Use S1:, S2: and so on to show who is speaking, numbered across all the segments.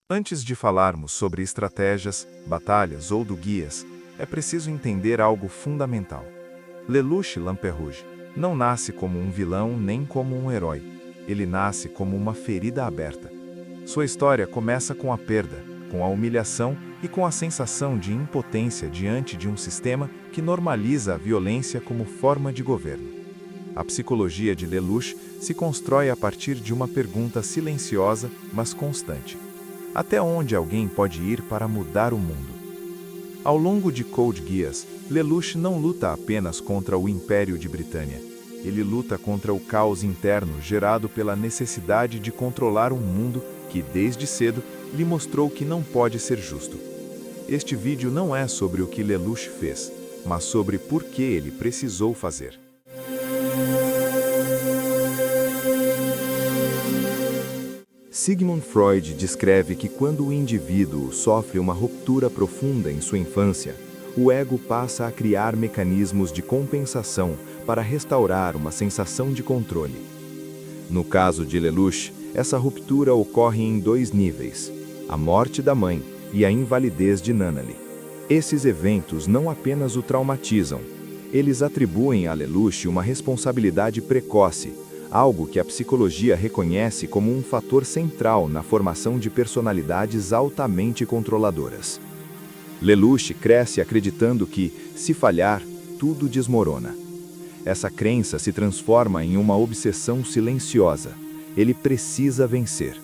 S1: Antes de falarmos sobre estratégias, batalhas ou do guias, é preciso entender algo fundamental. Lelouch Lamperouge não nasce como um vilão nem como um herói. Ele nasce como uma ferida aberta. Sua história começa com a perda, com a humilhação e com a sensação de impotência diante de um sistema que normaliza a violência como forma de governo. A psicologia de Lelouch se constrói a partir de uma pergunta silenciosa, mas constante. Até onde alguém pode ir para mudar o mundo? Ao longo de Code Geass, Lelouch não luta apenas contra o Império de Britânia. Ele luta contra o caos interno gerado pela necessidade de controlar um mundo que, desde cedo, lhe mostrou que não pode ser justo. Este vídeo não é sobre o que Lelouch fez, mas sobre por que ele precisou fazer. Sigmund Freud descreve que quando o indivíduo sofre uma ruptura profunda em sua infância, o ego passa a criar mecanismos de compensação para restaurar uma sensação de controle. No caso de Lelouch, essa ruptura ocorre em dois níveis: a morte da mãe e a invalidez de Nunnally. Esses eventos não apenas o traumatizam, eles atribuem a Lelouch uma responsabilidade precoce, algo que a psicologia reconhece como um fator central na formação de personalidades altamente controladoras. Lelouch cresce acreditando que, se falhar, tudo desmorona. Essa crença se transforma em uma obsessão silenciosa. Ele precisa vencer.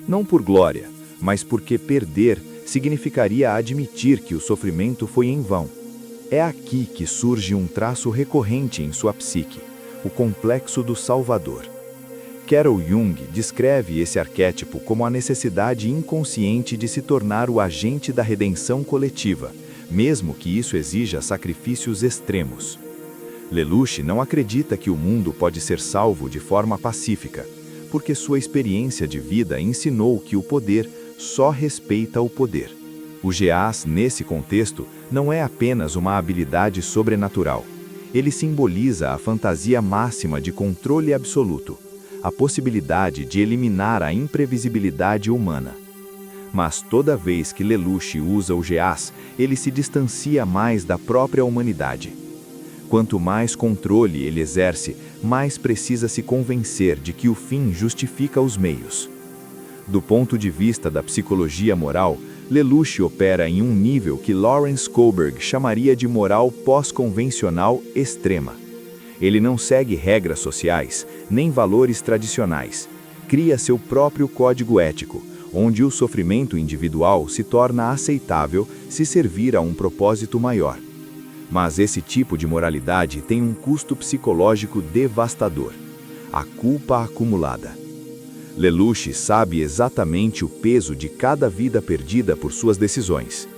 S1: Não por glória, mas porque perder significaria admitir que o sofrimento foi em vão. É aqui que surge um traço recorrente em sua psique: o complexo do Salvador. Carl Jung descreve esse arquétipo como a necessidade inconsciente de se tornar o agente da redenção coletiva, mesmo que isso exija sacrifícios extremos. Lelouch não acredita que o mundo pode ser salvo de forma pacífica, porque sua experiência de vida ensinou que o poder só respeita o poder. O Geass, nesse contexto, não é apenas uma habilidade sobrenatural. Ele simboliza a fantasia máxima de controle absoluto, a possibilidade de eliminar a imprevisibilidade humana. Mas toda vez que Lelouch usa o Geass, ele se distancia mais da própria humanidade. Quanto mais controle ele exerce, mais precisa se convencer de que o fim justifica os meios. Do ponto de vista da psicologia moral, Lelouch opera em um nível que Lawrence Kohlberg chamaria de moral pós-convencional extrema. Ele não segue regras sociais, nem valores tradicionais. Cria seu próprio código ético, onde o sofrimento individual se torna aceitável se servir a um propósito maior. Mas esse tipo de moralidade tem um custo psicológico devastador: a culpa acumulada. Lelouch sabe exatamente o peso de cada vida perdida por suas decisões.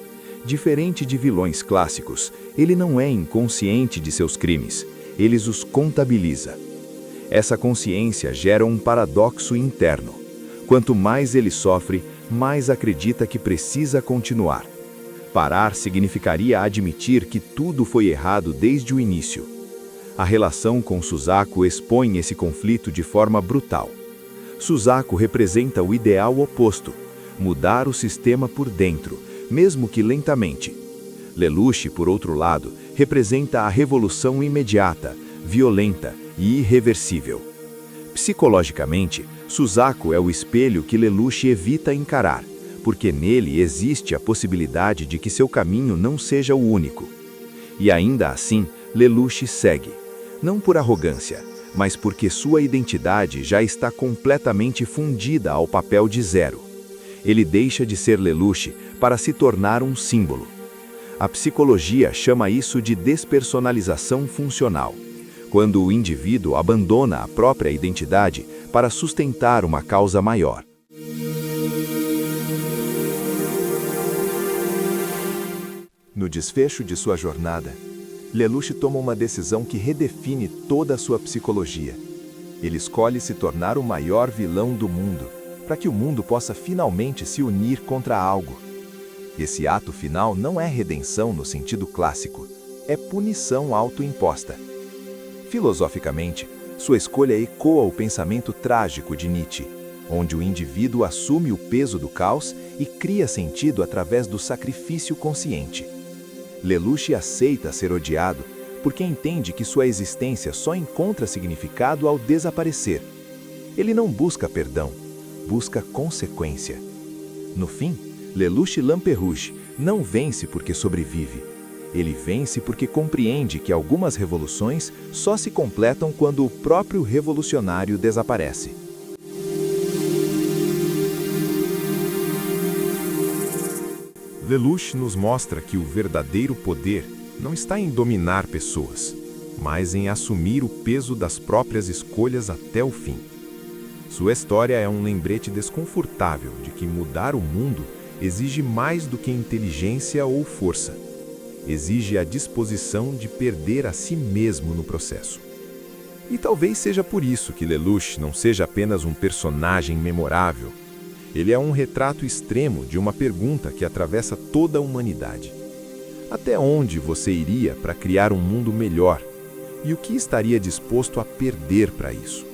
S1: Diferente de vilões clássicos, ele não é inconsciente de seus crimes, ele os contabiliza. Essa consciência gera um paradoxo interno. Quanto mais ele sofre, mais acredita que precisa continuar. Parar significaria admitir que tudo foi errado desde o início. A relação com Suzaku expõe esse conflito de forma brutal. Suzaku representa o ideal oposto: mudar o sistema por dentro, mesmo que lentamente. Lelouch, por outro lado, representa a revolução imediata, violenta e irreversível. Psicologicamente, Suzaku é o espelho que Lelouch evita encarar, porque nele existe a possibilidade de que seu caminho não seja o único. E ainda assim, Lelouch segue, não por arrogância, mas porque sua identidade já está completamente fundida ao papel de Zero. Ele deixa de ser Lelouch para se tornar um símbolo. A psicologia chama isso de despersonalização funcional, quando o indivíduo abandona a própria identidade para sustentar uma causa maior. No desfecho de sua jornada, Lelouch toma uma decisão que redefine toda a sua psicologia. Ele escolhe se tornar o maior vilão do mundo, para que o mundo possa finalmente se unir contra algo. Esse ato final não é redenção no sentido clássico, é punição autoimposta. Filosoficamente, sua escolha ecoa o pensamento trágico de Nietzsche: onde o indivíduo assume o peso do caos e cria sentido através do sacrifício consciente. Lelouch aceita ser odiado porque entende que sua existência só encontra significado ao desaparecer. Ele não busca perdão, busca consequência. No fim, Lelouch Lamperouche não vence porque sobrevive. Ele vence porque compreende que algumas revoluções só se completam quando o próprio revolucionário desaparece. Lelouch nos mostra que o verdadeiro poder não está em dominar pessoas, mas em assumir o peso das próprias escolhas até o fim. Sua história é um lembrete desconfortável de que mudar o mundo exige mais do que inteligência ou força. Exige a disposição de perder a si mesmo no processo. E talvez seja por isso que Lelouch não seja apenas um personagem memorável. Ele é um retrato extremo de uma pergunta que atravessa toda a humanidade. Até onde você iria para criar um mundo melhor? E o que estaria disposto a perder para isso?